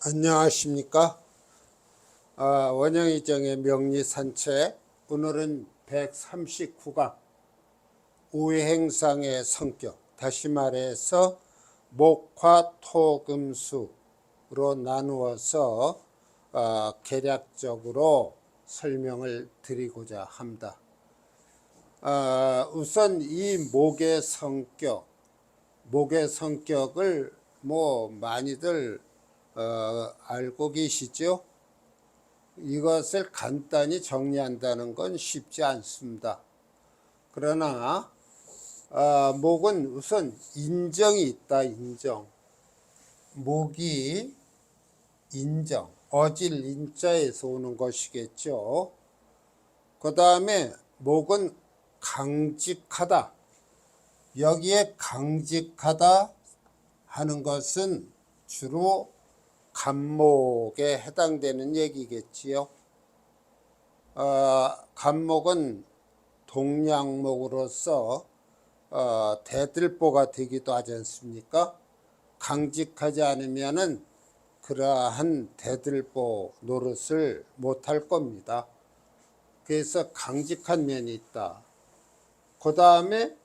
안녕하십니까? 원영이정의 명리산책. 오늘은 139강 우행상의 성격, 다시 말해서 목화토금수로 나누어서 개략적으로 설명을 드리고자 합니다. 우선 이 목의 성격을 많이들 알고 계시죠? 이것을 간단히 정리한다는 건 쉽지 않습니다. 그러나 목은 우선 인정이 있다. 목이 인정, 어질 인자에서 오는 것이겠죠. 그 다음에 목은 강직하다. 여기에 강직하다 하는 것은 주로 간목에 해당되는 얘기겠지요. 간목은 동양목으로서 대들보가 되기도 하지 않습니까? 강직하지 않으면은 그러한 대들보 노릇을 못할 겁니다. 그래서 강직한 면이 있다. 그 다음에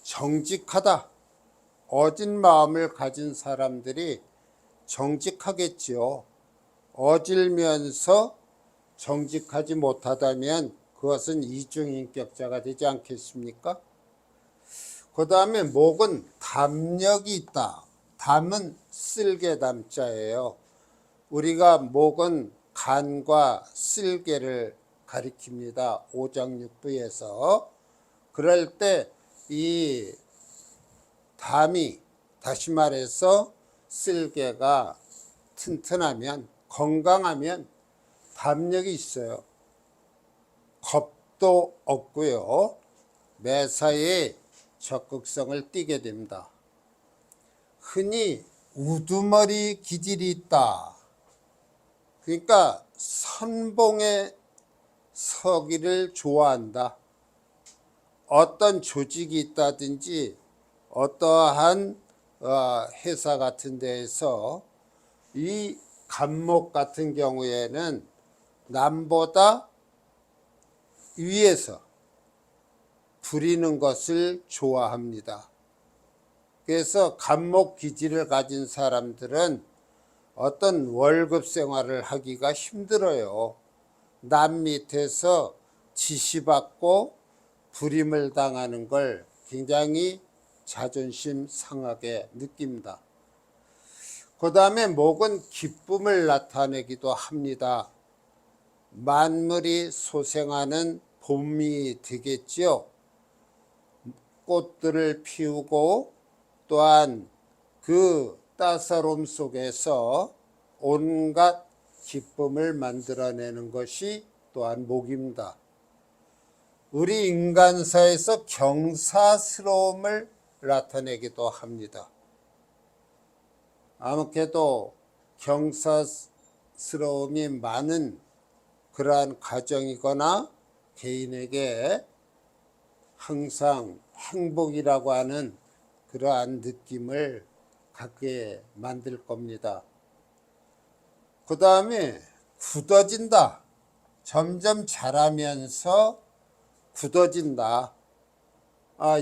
정직하다. 어진 마음을 가진 사람들이 정직하겠지요. 어질면서 정직하지 못하다면 그것은 이중인격자가 되지 않겠습니까? 그 다음에 목은 담력이 있다. 담은 쓸개 담자예요. 우리가 목은 간과 쓸개를 가리킵니다. 오장육부에서. 그럴 때 이 담이, 다시 말해서 쓸개가 튼튼하면, 건강하면 담력이 있어요. 겁도 없고요. 매사에 적극성을 띠게 됩니다. 흔히 우두머리 기질이 있다. 그러니까 선봉에 서기를 좋아한다. 어떤 조직이 있다든지 어떠한 회사 같은 데에서 이 간목 같은 경우에는 남보다 위에서 부리는 것을 좋아합니다. 그래서 간목 기질을 가진 사람들은 어떤 월급 생활을 하기가 힘들어요. 남 밑에서 지시받고 부림을 당하는 걸 굉장히 자존심 상하게 느낍니다. 그 다음에 목은 기쁨을 나타내기도 합니다. 만물이 소생하는 봄이 되겠지요. 꽃들을 피우고 또한 그 따사로움 속에서 온갖 기쁨을 만들어내는 것이 또한 목입니다. 우리 인간사에서 경사스러움을 나타내기도 합니다. 아무래도 경사스러움이 많은 그러한 가정이거나 개인에게 항상 행복이라고 하는 그러한 느낌을 갖게 만들 겁니다. 그 다음에 굳어진다. 점점 자라면서 굳어진다.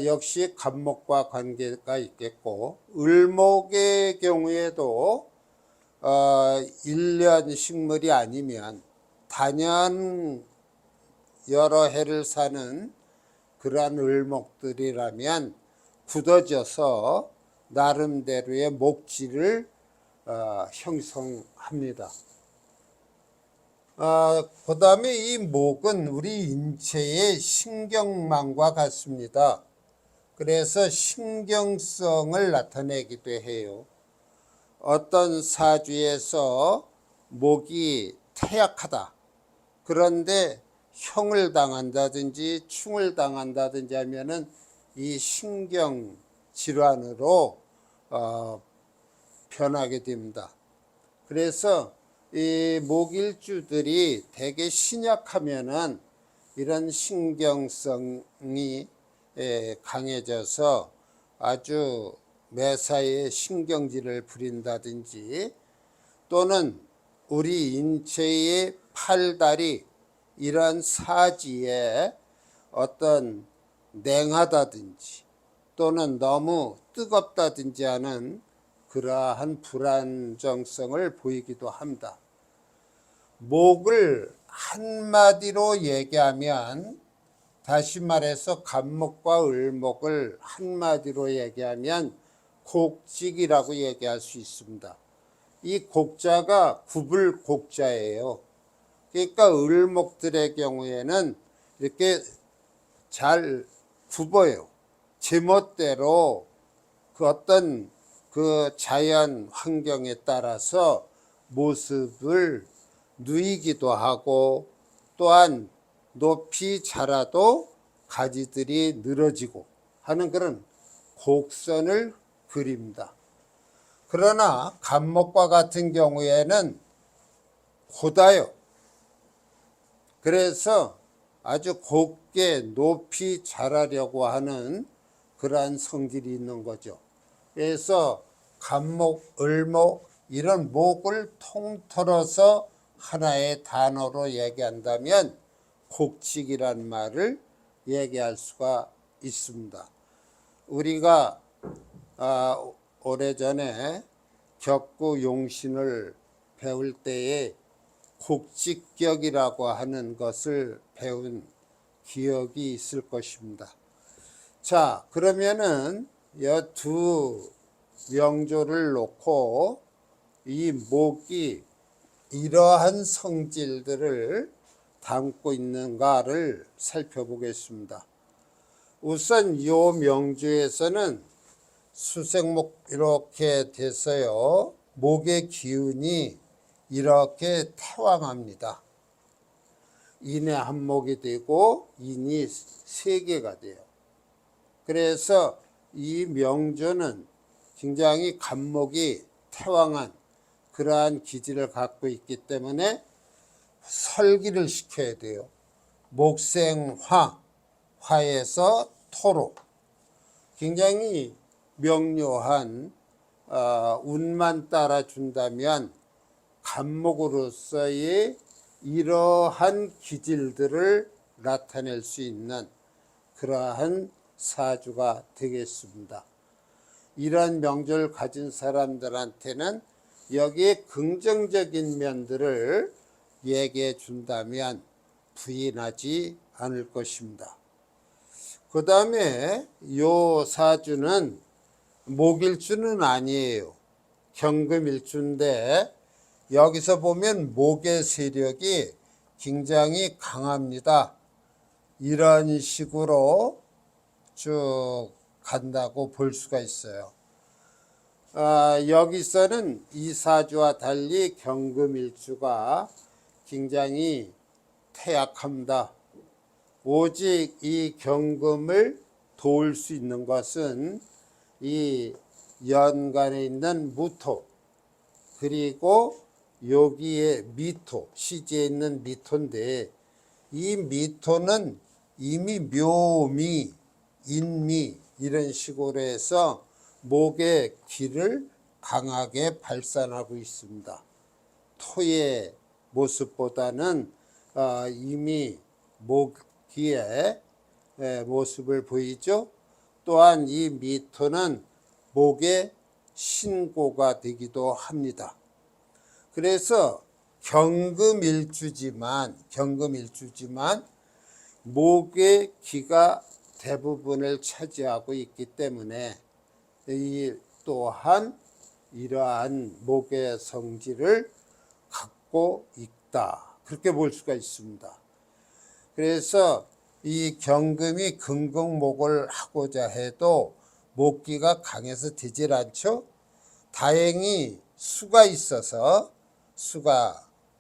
역시 간목과 관계가 있겠고, 을목의 경우에도 1년 식물이 아니면 단연 여러 해를 사는 그러한 을목들이라면 굳어져서 나름대로의 목질을 형성합니다. 그 다음에 이 목은 우리 인체의 신경망과 같습니다. 그래서 신경성을 나타내기도 해요. 어떤 사주에서 목이 태약하다. 그런데 형을 당한다든지 충을 당한다든지 하면은 이 신경 질환으로 변하게 됩니다. 그래서 이 목일주들이 되게 신약하면은 이런 신경성이 강해져서 아주 매사에 신경질을 부린다든지 또는 우리 인체의 팔다리 이런 사지에 어떤 냉하다든지 또는 너무 뜨겁다든지 하는 그러한 불안정성을 보이기도 합니다. 목을 한마디로 얘기하면, 다시 말해서 간목과 을목을 한마디로 얘기하면 곡직이라고 얘기할 수 있습니다. 이 곡자가 구불곡자예요. 그러니까 을목들의 경우에는 이렇게 잘 굽어요. 제멋대로 그 어떤 그 자연 환경에 따라서 모습을 누이기도 하고, 또한 높이 자라도 가지들이 늘어지고 하는 그런 곡선을 그립니다. 그러나 간목과 같은 경우에는 곧아요. 그래서 아주 곱게 높이 자라려고 하는 그러한 성질이 있는 거죠. 그래서 간목, 을목 이런 목을 통틀어서 하나의 단어로 얘기한다면 곡직이란 말을 얘기할 수가 있습니다. 우리가 오래전에 격구 용신을 배울 때에 곡직격이라고 하는 것을 배운 기억이 있을 것입니다. 자, 그러면은 이 두 명조를 놓고 이 목이 이러한 성질들을 담고 있는가를 살펴보겠습니다. 우선 이 명조에서는 수생목 이렇게 돼서요, 목의 기운이 이렇게 태왕합니다. 인이 한 목이 되고 인이 세 개가 돼요. 그래서 이 명조는 굉장히 간목이 태왕한 그러한 기질을 갖고 있기 때문에 설기를 시켜야 돼요. 목생화, 화에서 토로, 굉장히 명료한 운만 따라준다면 간목으로서의 이러한 기질들을 나타낼 수 있는 그러한 사주가 되겠습니다. 이런 명조를 가진 사람들한테는 여기에 긍정적인 면들을 얘기해 준다면 부인하지 않을 것입니다. 그 다음에 요 사주는 목일주는 아니에요. 경금일주인데 여기서 보면 목의 세력이 굉장히 강합니다. 이런 식으로 쭉 간다고 볼 수가 있어요. 여기서는 이 사주와 달리 경금일주가 굉장히 태약합니다. 오직 이 경금을 도울 수 있는 것은 이 연간에 있는 무토, 그리고 여기에 미토, 시지에 있는 미토인데, 이 미토는 이미 묘미, 인미 이런 식으로 해서 목의 기를 강하게 발산하고 있습니다. 토의 모습보다는 이미 목기의 모습을 보이죠. 또한 이 미토는 목의 신고가 되기도 합니다. 그래서 경금일주지만 목의 기가 대부분을 차지하고 있기 때문에 이 또한 이러한 목의 성질을 갖고 있다, 그렇게 볼 수가 있습니다. 그래서 이 경금이 금극목을 하고자 해도 목기가 강해서 되질 않죠. 다행히 수가 있어서,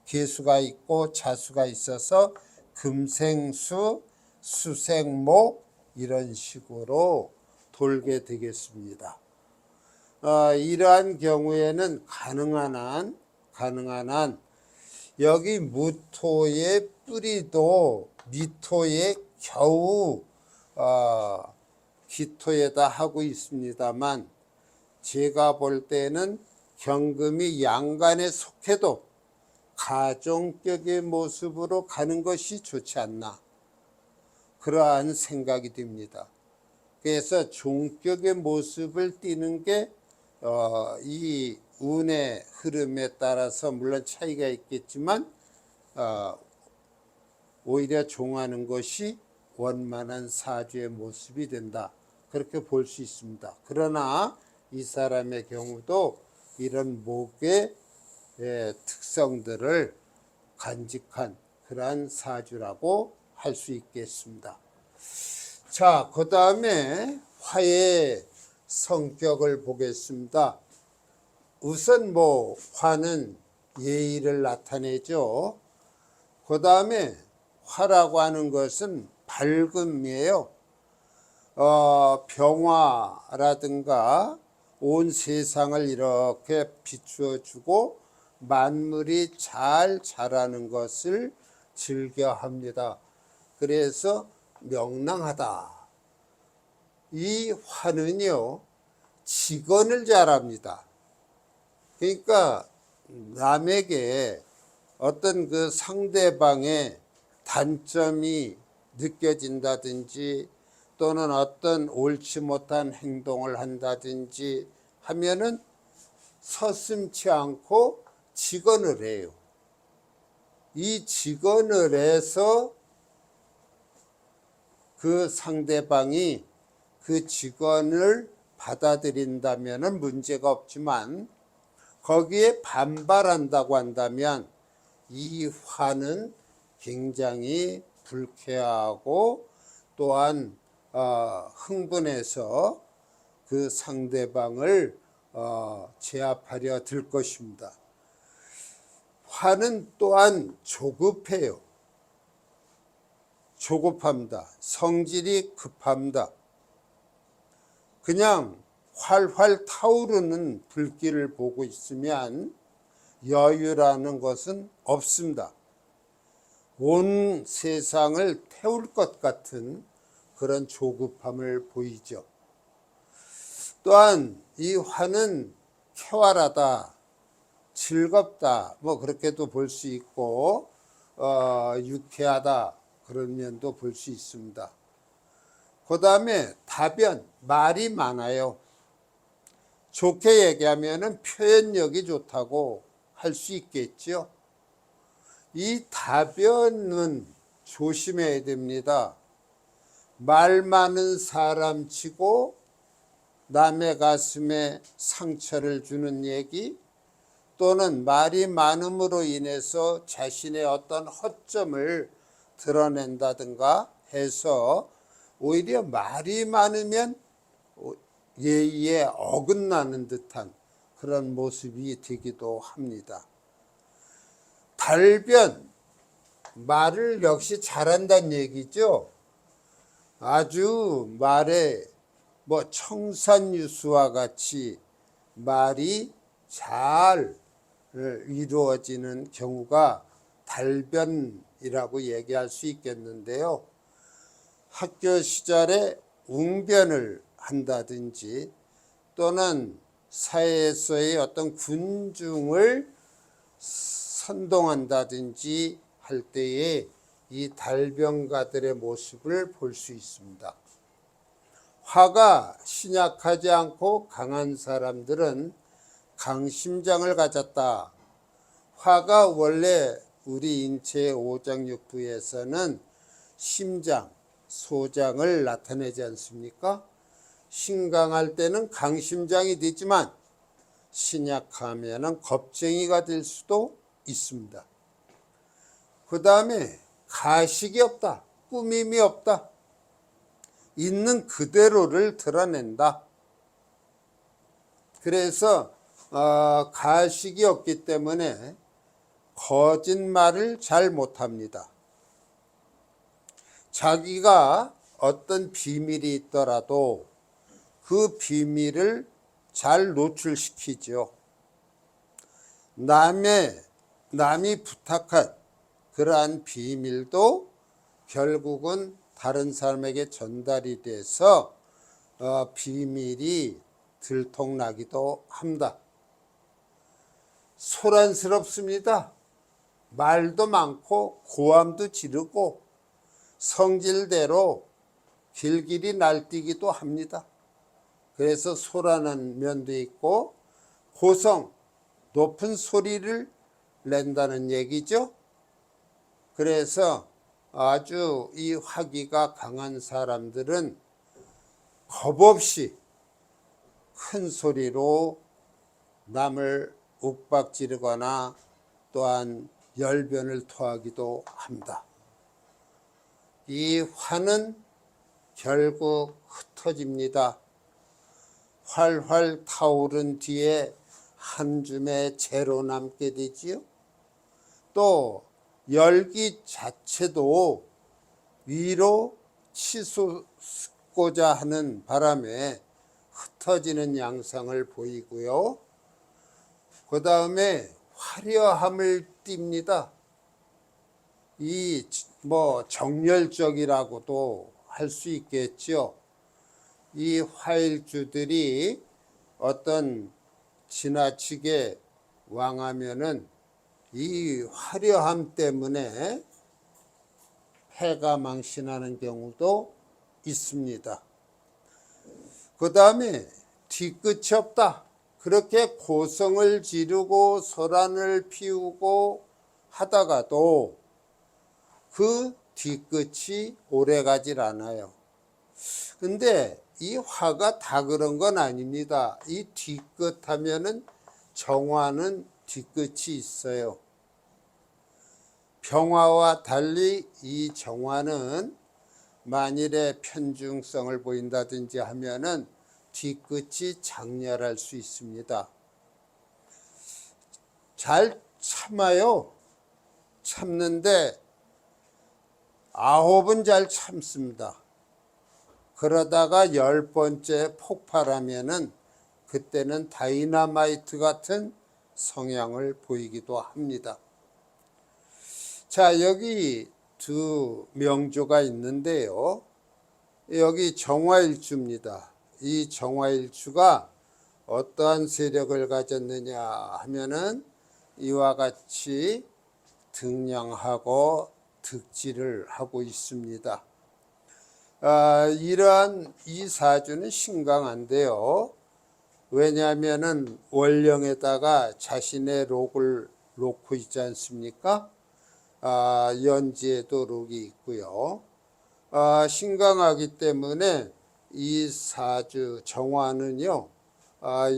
개수가 있고 자수가 있어서 금생수, 수생목 이런 식으로 돌게 되겠습니다. 이러한 경우에는 가능한 한 여기 무토의 뿌리도 미토의 겨우 기토에다 하고 있습니다만, 제가 볼 때는 경금이 양간에 속해도 가종격의 모습으로 가는 것이 좋지 않나, 그러한 생각이 듭니다. 그래서 종격의 모습을 띠는 게 이 운의 흐름에 따라서 물론 차이가 있겠지만 오히려 종하는 것이 원만한 사주의 모습이 된다, 그렇게 볼 수 있습니다. 그러나 이 사람의 경우도 이런 목의 특성들을 간직한 그러한 사주라고 할 수 있겠습니다. 자, 그 다음에 화의 성격을 보겠습니다. 우선 화는 예의를 나타내죠. 그 다음에 화라고 하는 것은 밝음이에요. 병화라든가 온 세상을 이렇게 비추어 주고 만물이 잘 자라는 것을 즐겨합니다. 그래서 명랑하다. 이 화는요, 직언을 잘합니다. 그러니까 남에게 어떤 그 상대방의 단점이 느껴진다든지 또는 어떤 옳지 못한 행동을 한다든지 하면은 서슴지 않고 직언을 해요. 이 직언을 해서 그 상대방이 그 직언을 받아들인다면 문제가 없지만 거기에 반발한다고 한다면 이 화는 굉장히 불쾌하고 또한 흥분해서 그 상대방을 제압하려 들 것입니다. 화는 또한 조급해요. 조급합니다. 성질이 급합니다. 그냥 활활 타오르는 불길을 보고 있으면 여유라는 것은 없습니다. 온 세상을 태울 것 같은 그런 조급함을 보이죠. 또한 이 화는 쾌활하다, 즐겁다, 그렇게도 볼 수 있고 유쾌하다, 그런 면도 볼 수 있습니다. 그 다음에 다변, 말이 많아요. 좋게 얘기하면 표현력이 좋다고 할 수 있겠죠. 이 다변은 조심해야 됩니다. 말 많은 사람 치고 남의 가슴에 상처를 주는 얘기, 또는 말이 많음으로 인해서 자신의 어떤 허점을 드러낸다든가 해서 오히려 말이 많으면 예의에 어긋나는 듯한 그런 모습이 되기도 합니다. 달변, 말을 역시 잘한다는 얘기죠. 아주 말에 청산유수와 같이 말이 잘 이루어지는 경우가 달변이라고 얘기할 수 있겠는데요. 학교 시절에 웅변을 한다든지 또는 사회에서의 어떤 군중을 선동한다든지 할 때에 이 달변가들의 모습을 볼 수 있습니다. 화가 신약하지 않고 강한 사람들은 강심장을 가졌다. 화가 원래 우리 인체의 오장육부에서는 심장, 소장을 나타내지 않습니까? 신강할 때는 강심장이 되지만 신약하면 겁쟁이가 될 수도 있습니다. 그 다음에 가식이 없다, 꾸밈이 없다, 있는 그대로를 드러낸다. 그래서 가식이 없기 때문에 거짓말을 잘 못합니다. 자기가 어떤 비밀이 있더라도 그 비밀을 잘 노출시키죠. 남이 부탁한 그러한 비밀도 결국은 다른 사람에게 전달이 돼서 비밀이 들통나기도 합니다. 소란스럽습니다. 말도 많고 고함도 지르고 성질대로 길길이 날뛰기도 합니다. 그래서 소란한 면도 있고 고성, 높은 소리를 낸다는 얘기죠. 그래서 아주 이 화기가 강한 사람들은 겁없이 큰 소리로 남을 윽박지르거나 또한 열변을 토하기도 합니다. 이 화는 결국 흩어집니다. 활활 타오른 뒤에 한 줌의 재로 남게 되지요. 또 열기 자체도 위로 치솟고자 하는 바람에 흩어지는 양상을 보이고요. 그 다음에 화려함을 띱니다. 이 정열적이라고도 할 수 있겠죠. 이 화일주들이 어떤 지나치게 왕하면은 이 화려함 때문에 해가 망신하는 경우도 있습니다. 그 다음에 뒤끝이 없다. 그렇게 고성을 지르고 소란을 피우고 하다가도 그 뒤끝이 오래가질 않아요. 근데 이 화가 다 그런 건 아닙니다. 이 뒤끝 하면은 정화는 뒤끝이 있어요. 병화와 달리 이 정화는 만일에 편중성을 보인다든지 하면은 뒤끝이 장렬할 수 있습니다. 잘 참아요. 참는데 9은 잘 참습니다. 그러다가 10번째 폭발하면은 그때는 다이너마이트 같은 성향을 보이기도 합니다. 자, 여기 두 명조가 있는데요. 여기 정화일주입니다. 이 정화일주가 어떠한 세력을 가졌느냐 하면은 이와 같이 등령하고 득지를 하고 있습니다. 이러한 이 사주는 신강한데요. 왜냐하면은 월령에다가 자신의 록을 놓고 있지 않습니까? 연지에도 록이 있고요. 신강하기 때문에 이 사주 정화는요,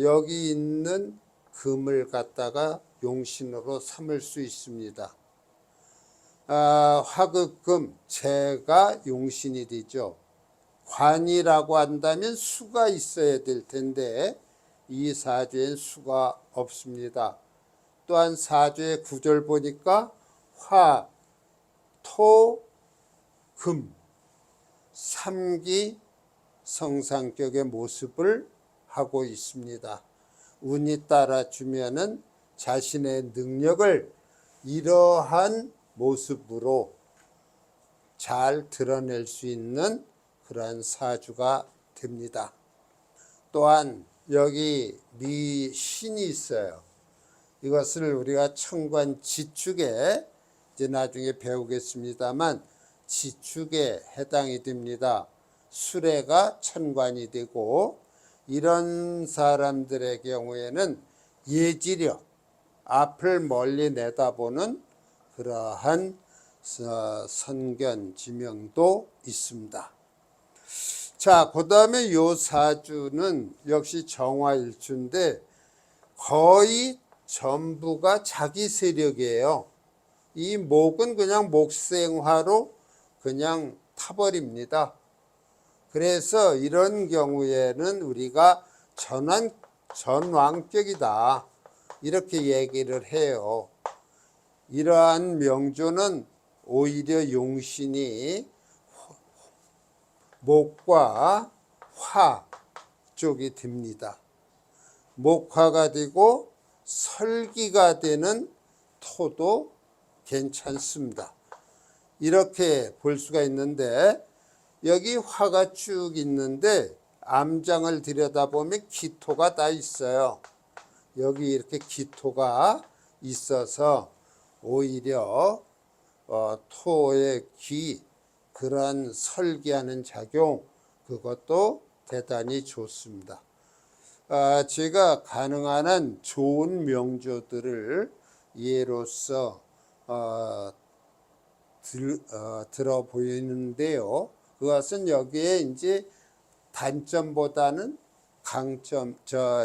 여기 있는 금을 갖다가 용신으로 삼을 수 있습니다. 화극금, 재가 용신이 되죠. 관이라고 한다면 수가 있어야 될 텐데 이 사주엔 수가 없습니다. 또한 사주의 구절 보니까 화, 토, 금, 삼기 성상격의 모습을 하고 있습니다. 운이 따라주면은 자신의 능력을 이러한 모습으로 잘 드러낼 수 있는 그러한 사주가 됩니다. 또한 여기 미신이 있어요. 이것을 우리가 천관지축에 이제 나중에 배우겠습니다만 지축에 해당이 됩니다. 수레가 천관이 되고 이런 사람들의 경우에는 예지력, 앞을 멀리 내다보는 그러한 선견 지명도 있습니다. 자, 그 다음에 요 사주는 역시 정화일주인데 거의 전부가 자기 세력이에요. 이 목은 그냥 목생화로 그냥 타버립니다. 그래서 이런 경우에는 우리가 전왕격이다 이렇게 얘기를 해요. 이러한 명조는 오히려 용신이 목과 화 쪽이 됩니다. 목화가 되고 설기가 되는 토도 괜찮습니다. 이렇게 볼 수가 있는데 여기 화가 쭉 있는데 암장을 들여다보면 기토가 다 있어요. 여기 이렇게 기토가 있어서 오히려 토의 기, 그런 설계하는 작용, 그것도 대단히 좋습니다. 제가 가능한 한 좋은 명조들을 예로서 들어 보이는데요. 그것은 여기에 이제 단점보다는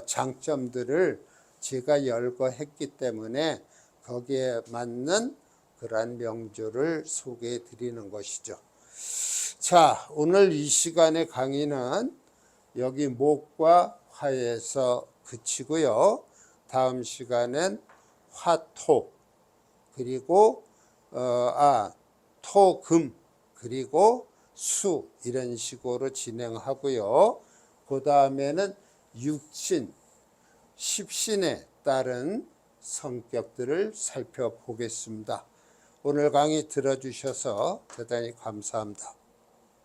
장점들을 제가 열거했기 때문에 거기에 맞는 그러한 명조를 소개해 드리는 것이죠. 자, 오늘 이 시간의 강의는 여기 목과 화에서 그치고요. 다음 시간엔 화토, 그리고 토금, 그리고 수, 이런 식으로 진행하고요. 그 다음에는 육신, 십신에 따른 성격들을 살펴보겠습니다. 오늘 강의 들어주셔서 대단히 감사합니다.